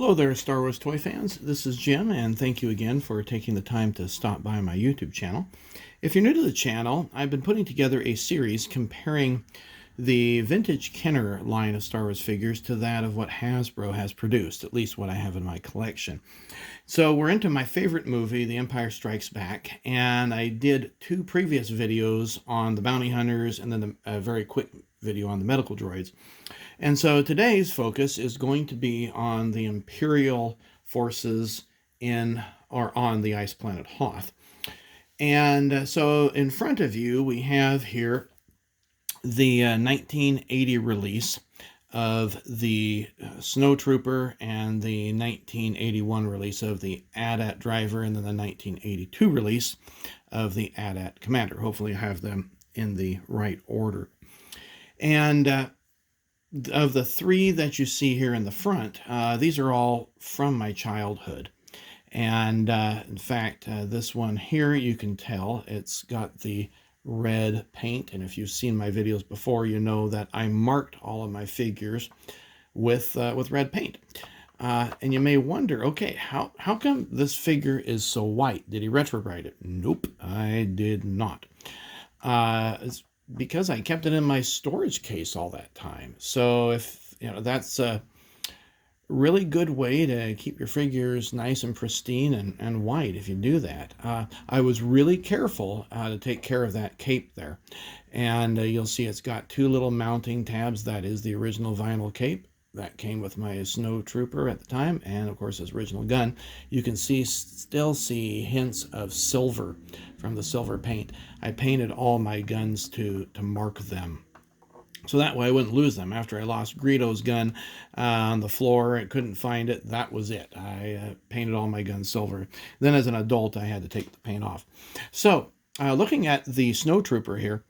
Hello there, Star Wars toy fans. This is Jim, and thank you again for taking the time to stop by my YouTube channel. If you're new to the channel, I've been putting together a series comparing the vintage Kenner line of Star Wars figures to that of what Hasbro has produced, at least what I have in my collection. So we're into my favorite movie, The Empire Strikes Back, and I did two previous videos on the bounty hunters and then a very quick video on the medical droids. And so today's focus is going to be on the Imperial forces on the ice planet Hoth. And so in front of you, we have here the 1980 release of the Snowtrooper and the 1981 release of the AT-AT driver, and then the 1982 release of the AT-AT commander. Hopefully I have them in the right order. And of the three that you see here in the front, these are all from my childhood. And in fact, this one here, you can tell it's got the red paint. And if you've seen my videos before, you know that I marked all of my figures with red paint. And you may wonder, okay, how come this figure is so white? Did he retrograde it? Nope, I did not. It's because I kept it in my storage case all that time. So if that's a really good way to keep your figures nice and pristine and white if you do that. I was really careful to take care of that cape there. And you'll see it's got two little mounting tabs. That is the original vinyl cape that came with my Snowtrooper at the time, and of course his original gun. You can still see hints of silver from the silver paint. I painted all my guns to mark them, so that way I wouldn't lose them. After I lost Greedo's gun on the floor, I couldn't find it. That was it. I painted all my guns silver. Then as an adult, I had to take the paint off. So looking at the Snowtrooper here,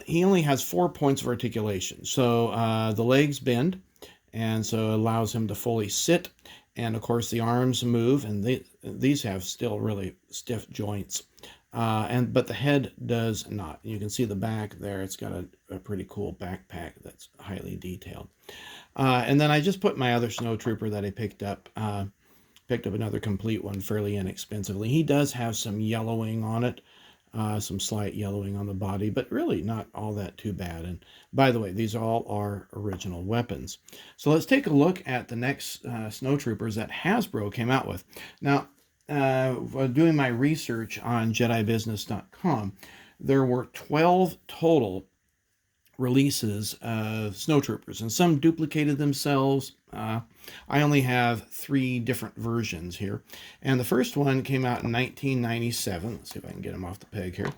he only has 4 points of articulation. So the legs bend, and so it allows him to fully sit. And of course the arms move, and these have still really stiff joints. But the head does not. You can see the back there. It's got a pretty cool backpack that's highly detailed. And then I just put my other Snowtrooper that I picked up another complete one fairly inexpensively. He does have some yellowing on it, some slight yellowing on the body, but really not all that too bad. And by the way, these all are original weapons. So let's take a look at the next Snowtroopers that Hasbro came out with. Now, doing my research on JediBusiness.com, there were 12 total releases of Snowtroopers, and some duplicated themselves. I only have 3 different versions here, and the first one came out in 1997. Let's see if I can get him off the peg here.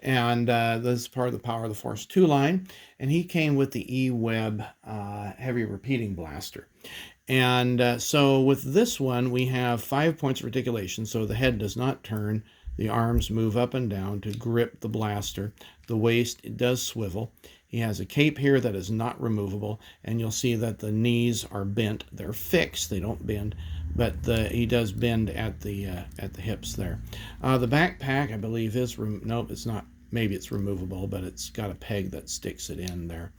And this is part of the Power of the Force 2 line, and he came with the E-Web heavy repeating blaster. And so with this one, we have 5 points of articulation, so the head does not turn. The arms move up and down to grip the blaster. The waist, it does swivel. He has a cape here that is not removable, and you'll see that the knees are bent. They're fixed, they don't bend, but he does bend at the hips there. The backpack, I believe, is nope, it's not. Maybe it's removable, but it's got a peg that sticks it in there.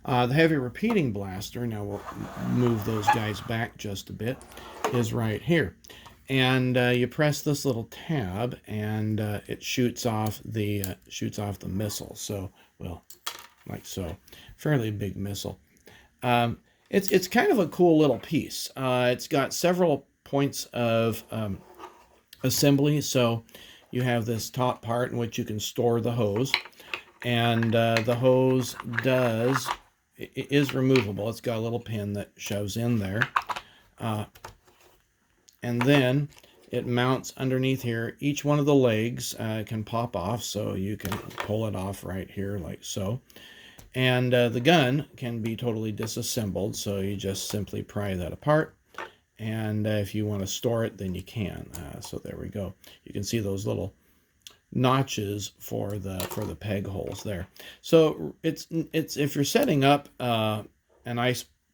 The heavy repeating blaster, now we'll move those guys back just a bit, is right here. And you press this little tab, and it shoots off the missile. So, well, like so, fairly big missile. It's kind of a cool little piece. It's got several points of assembly. So you have this top part in which you can store the hose, and the hose is removable. It's got a little pin that shoves in there. And then it mounts underneath here. Each one of the legs can pop off, so you can pull it off right here like so. And the gun can be totally disassembled, so you just simply pry that apart. And if you want to store it, then you can. So there we go. You can see those little notches for the peg holes there. So it's if you're setting up if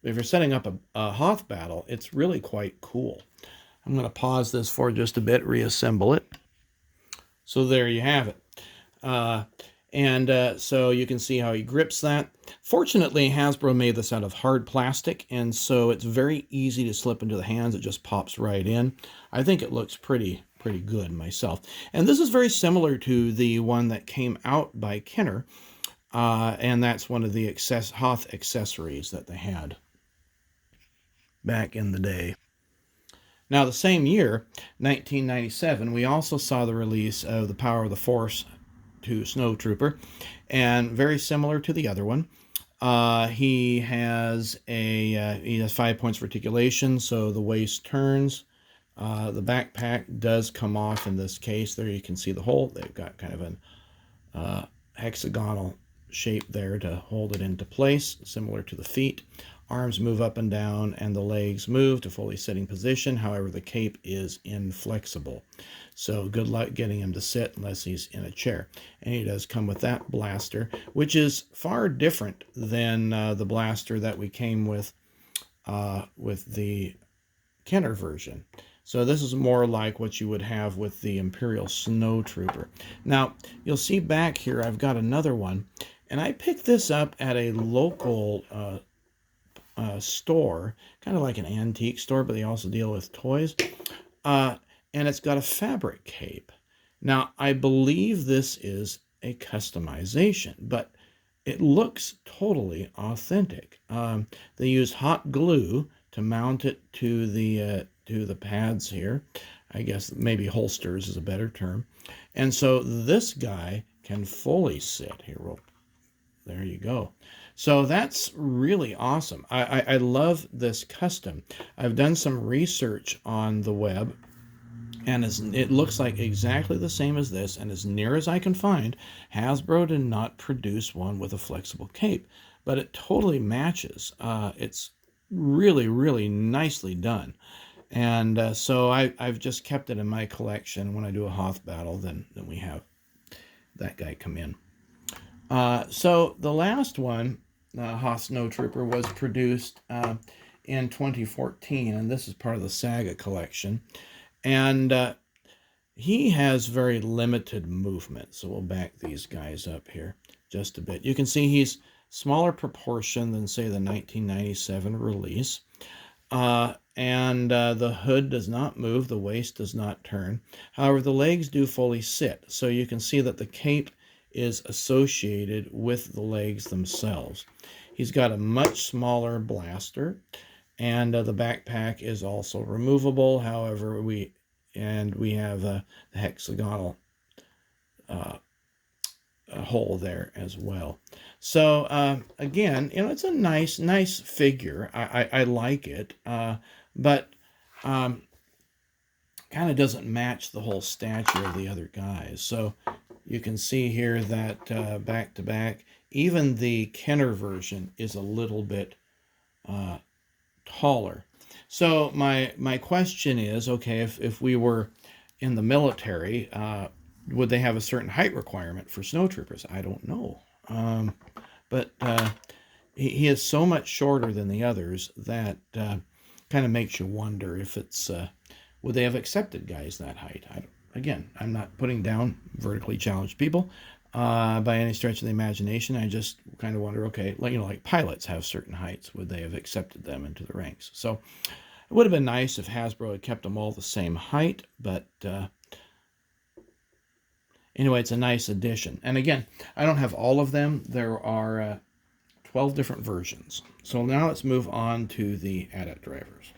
you're setting up a Hoth battle, it's really quite cool. I'm going to pause this for just a bit, reassemble it. So there you have it. And so you can see how he grips that. Fortunately, Hasbro made this out of hard plastic, and so it's very easy to slip into the hands. It just pops right in. I think it looks pretty good myself. And this is very similar to the one that came out by Kenner, and that's one of the Hoth accessories that they had back in the day. Now, the same year, 1997, we also saw the release of the Power of the Force to Snowtrooper, and very similar to the other one. He has 5 points of articulation, so the waist turns. The backpack does come off in this case. There you can see the hole. They've got kind of an hexagonal shape there to hold it into place, similar to the feet. Arms move up and down, and the legs move to fully sitting position. However, the cape is inflexible. So good luck getting him to sit unless he's in a chair. And he does come with that blaster, which is far different than the blaster that we came with the Kenner version. So this is more like what you would have with the Imperial Snowtrooper. Now, you'll see back here, I've got another one, and I picked this up at a local store, kind of like an antique store, but they also deal with toys. And it's got a fabric cape. Now, I believe this is a customization, but it looks totally authentic. They used hot glue to mount it to the pads here. I guess maybe holsters is a better term. And so this guy can fully sit here. There you go. So that's really awesome. I love this custom. I've done some research on the web, and it looks like exactly the same as this, and as near as I can find, Hasbro did not produce one with a flexible cape, but it totally matches. It's really, really nicely done. And so I've just kept it in my collection. When I do a Hoth battle, then we have that guy come in. So the last one, Hoth Snowtrooper, was produced in 2014, and this is part of the SAGA collection. And he has very limited movement, so we'll back these guys up here just a bit. You can see he's smaller proportion than, say, the 1997 release. And the hood does not move, the waist does not turn. However, the legs do fully sit, so you can see that the cape is associated with the legs themselves. He's got a much smaller blaster, and the backpack is also removable. However, we have the hexagonal hole there as well. So again, it's a nice figure. I like it, but kind of doesn't match the whole stature of the other guys. So you can see here that back to back, even the Kenner version is a little bit taller. So my question is, okay, if we were in the military, would they have a certain height requirement for snowtroopers? I don't know. But he is so much shorter than the others that kind of makes you wonder if it's, would they have accepted guys that height? Again, I'm not putting down vertically challenged people by any stretch of the imagination. I just kind of wonder, okay, like pilots have certain heights. Would they have accepted them into the ranks? So it would have been nice if Hasbro had kept them all the same height, but anyway, it's a nice addition. And again, I don't have all of them. There are 12 different versions. So now let's move on to the AT-AT drivers.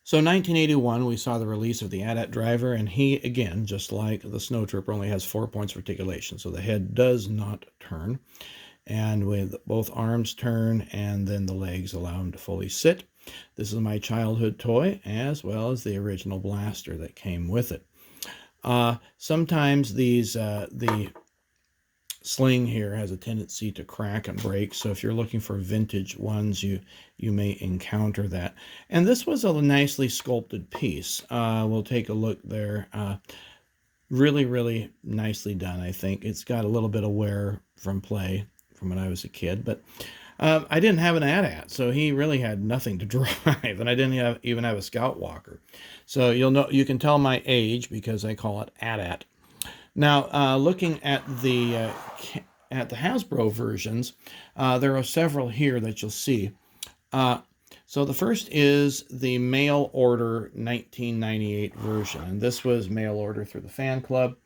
So in 1981, we saw the release of the AT-AT driver, and he, again, just like the Snowtrooper, only has 4 points of articulation, so the head does not turn. And with both arms turn, and then the legs allow him to fully sit. This is my childhood toy, as well as the original blaster that came with it. Sometimes the sling here has a tendency to crack and break, so if you're looking for vintage ones, you may encounter that. And this was a nicely sculpted piece. We'll take a look there. Really, really nicely done, I think. It's got a little bit of wear from play from when I was a kid, but I didn't have an AT-AT, so he really had nothing to drive, and I didn't even have a Scout Walker. So you can tell my age because I call it AT-AT. Now, looking at the Hasbro versions, there are several here that you'll see. So the first is the mail order 1998 version, and this was mail order through the fan club.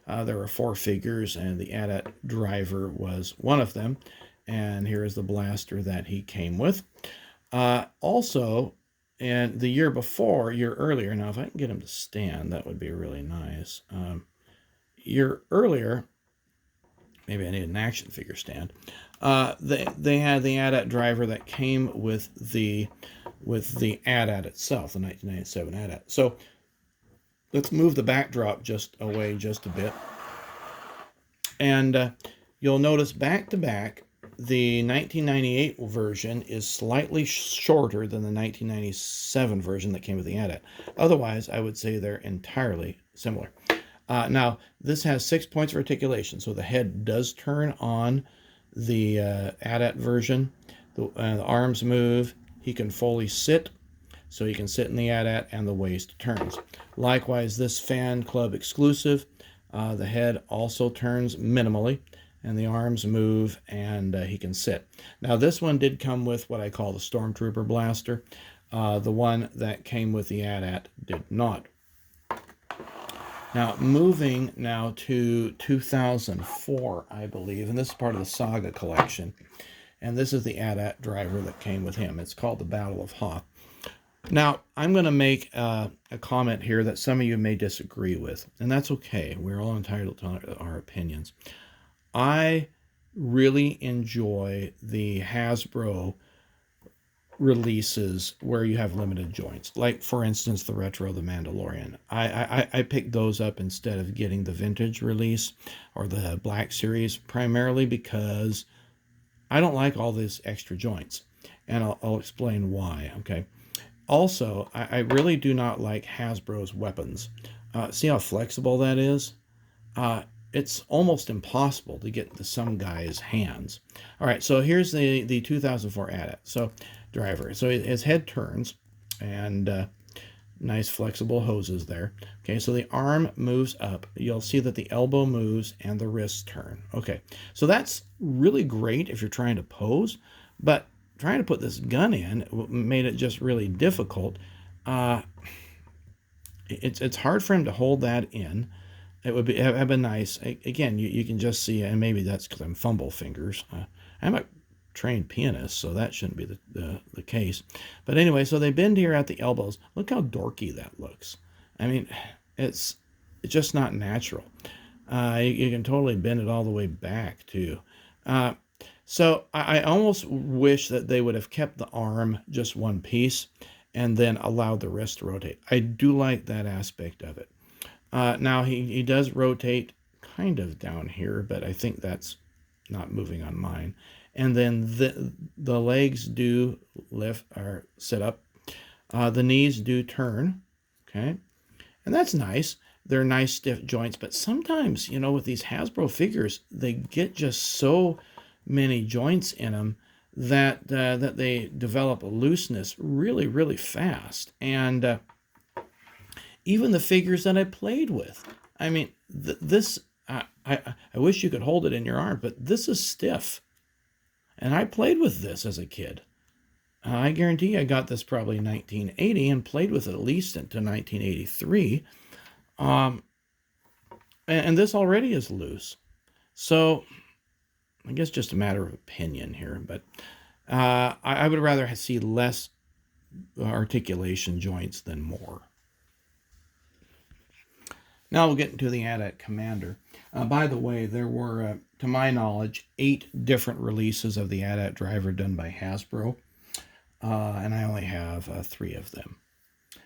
There were 4 figures, and the AT-AT driver was one of them. And here is the blaster that he came with. Also, and the year earlier, now if I can get him to stand, that would be really nice. Year earlier, maybe I need an action figure stand. They had the AT-AT driver that came with the AT-AT itself, the 1997 AT-AT. So let's move the backdrop away just a bit, and you'll notice back to back, the 1998 version is slightly shorter than the 1997 version that came with the AT-AT. Otherwise, I would say they're entirely similar. Now, this has 6 points of articulation, so the head does turn on the AT-AT version. The arms move. He can fully sit, so he can sit in the AT-AT, and the waist turns. Likewise, this fan club exclusive, the head also turns minimally, and the arms move, and he can sit. Now, this one did come with what I call the Stormtrooper blaster. The one that came with the AT-AT did not. Now, moving now to 2004, I believe, and this is part of the SAGA collection. And this is the AT-AT driver that came with him. It's called the Battle of Hoth. Now, I'm going to make a comment here that some of you may disagree with, and that's okay. We're all entitled to our opinions. I really enjoy the Hasbro releases where you have limited joints, like for instance the retro The Mandalorian. I picked those up instead of getting the vintage release or the Black Series, primarily because I don't like all these extra joints, and I'll explain why. Okay. Also, I really do not like Hasbro's weapons. See how flexible that is? It's almost impossible to get to some guy's hands. All right, so here's the 2004 AT-AT. So driver. So his head turns, and nice flexible hoses there. Okay, so the arm moves up. You'll see that the elbow moves and the wrists turn. Okay, so that's really great if you're trying to pose, but trying to put this gun in made it just really difficult. It's hard for him to hold that in. It would have been nice. Again, you can just see, and maybe that's because I'm fumble fingers. I'm a trained pianist, so that shouldn't be the case. But anyway, so they bend here at the elbows. Look how dorky that looks. I mean, it's just not natural. You can totally bend it all the way back too. So I almost wish that they would have kept the arm just one piece and then allowed the wrist to rotate. I do like that aspect of it. Now he does rotate kind of down here, but I think that's not moving on mine. And then the legs do lift or sit up. The knees do turn. Okay. And that's nice. They're nice stiff joints, but sometimes, with these Hasbro figures, they get just so many joints in them that they develop a looseness really, really fast. And even the figures that I played with, I mean, I wish you could hold it in your arm, but this is stiff. And I played with this as a kid. I guarantee I got this probably in 1980 and played with it at least into 1983. And this already is loose. So I guess just a matter of opinion here, but I would rather see less articulation joints than more. Now we'll get into the AT-AT Commander. By the way, there were, to my knowledge, 8 different releases of the AT-AT driver done by Hasbro, and I only have 3 of them.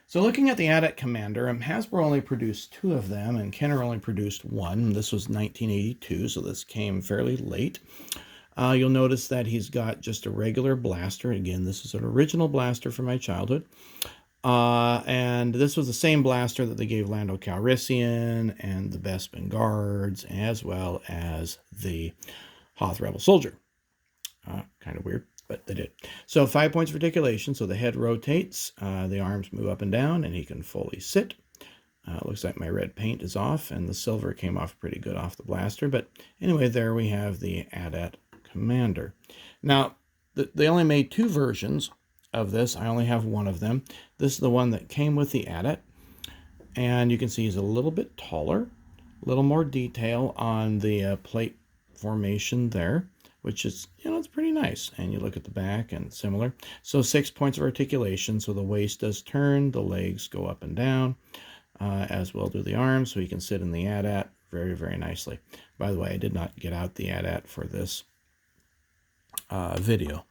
So looking at the AT-AT Commander, Hasbro only produced 2 of them, and Kenner only produced 1. This was 1982, so this came fairly late. You'll notice that he's got just a regular blaster. Again, this is an original blaster from my childhood. And this was the same blaster that they gave Lando Calrissian and the Bespin Guards, as well as the Hoth Rebel Soldier. Kind of weird, but they did. So 5 points of articulation, so the head rotates, the arms move up and down, and he can fully sit. Looks like my red paint is off, and the silver came off pretty good off the blaster. But anyway, there we have the AT-AT Commander. Now, they only made 2 versions of this. I only have one of them. This is the one that came with the AT-AT. And you can see he's a little bit taller, a little more detail on the plate formation there, which is, it's pretty nice. And you look at the back and similar. So 6 points of articulation. So the waist does turn, the legs go up and down, as well do the arms. So he can sit in the AT-AT very, very nicely. By the way, I did not get out the AT-AT for this video.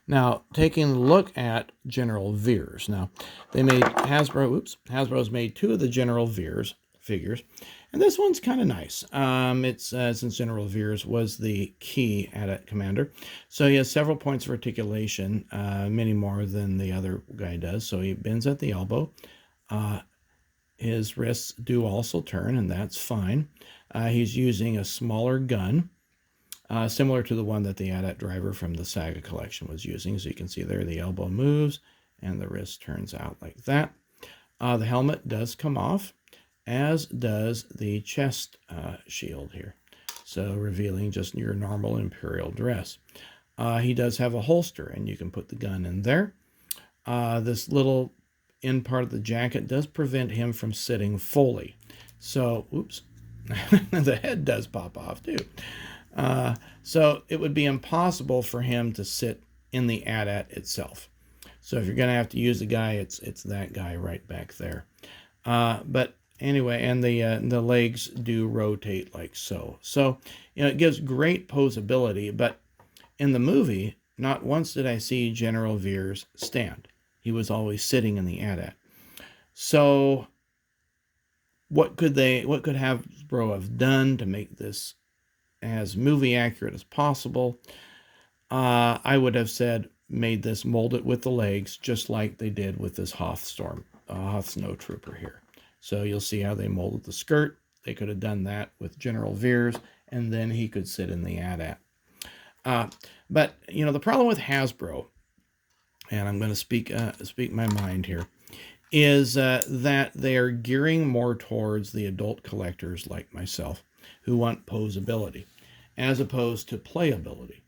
Now, taking a look at General Veers. Now, they made Hasbro's made 2 of the General Veers figures, and this one's kind of nice. It's since General Veers was the key AT-AT commander, so he has several points of articulation, many more than the other guy does. So he bends at the elbow. His wrists do also turn, and that's fine. He's using a smaller gun. Similar to the one that the AT-AT driver from the SAGA collection was using. So you can see there the elbow moves and the wrist turns out like that. The helmet does come off, as does the chest shield here. So revealing just your normal Imperial dress. He does have a holster, and you can put the gun in there. This little end part of the jacket does prevent him from sitting fully. So, oops, the head does pop off too. So it would be impossible for him to sit in the AT-AT itself. So if you're going to have to use the guy, it's that guy right back there. But anyway, and the legs do rotate like so. So, it gives great posability, but in the movie, not once did I see General Veers stand. He was always sitting in the AT-AT. So what could Hasbro have done to make this as movie accurate as possible? I would have said made this, mold it with the legs, just like they did with this Hoth Snowtrooper here. So you'll see how they molded the skirt. They could have done that with General Veers, and then he could sit in the AT-AT. But the problem with Hasbro, and I'm going to speak my mind here, is that they are gearing more towards the adult collectors like myself, who want posability, as opposed to playability.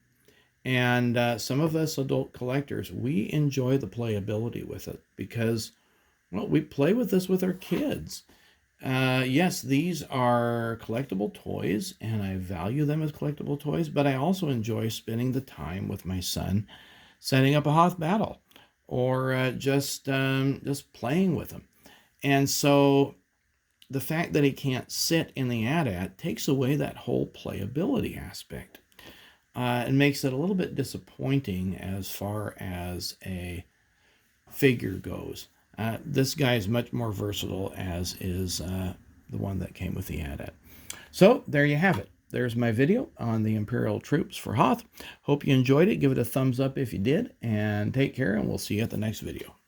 And some of us adult collectors, we enjoy the playability with it because, we play with this with our kids. Yes, these are collectible toys, and I value them as collectible toys, but I also enjoy spending the time with my son, setting up a Hoth battle, or just playing with them. And so the fact that he can't sit in the AT-AT takes away that whole playability aspect. It makes it a little bit disappointing as far as a figure goes. This guy is much more versatile, as is the one that came with the AT-AT. So there you have it. There's my video on the Imperial troops for Hoth. Hope you enjoyed it. Give it a thumbs up if you did, and take care, and we'll see you at the next video.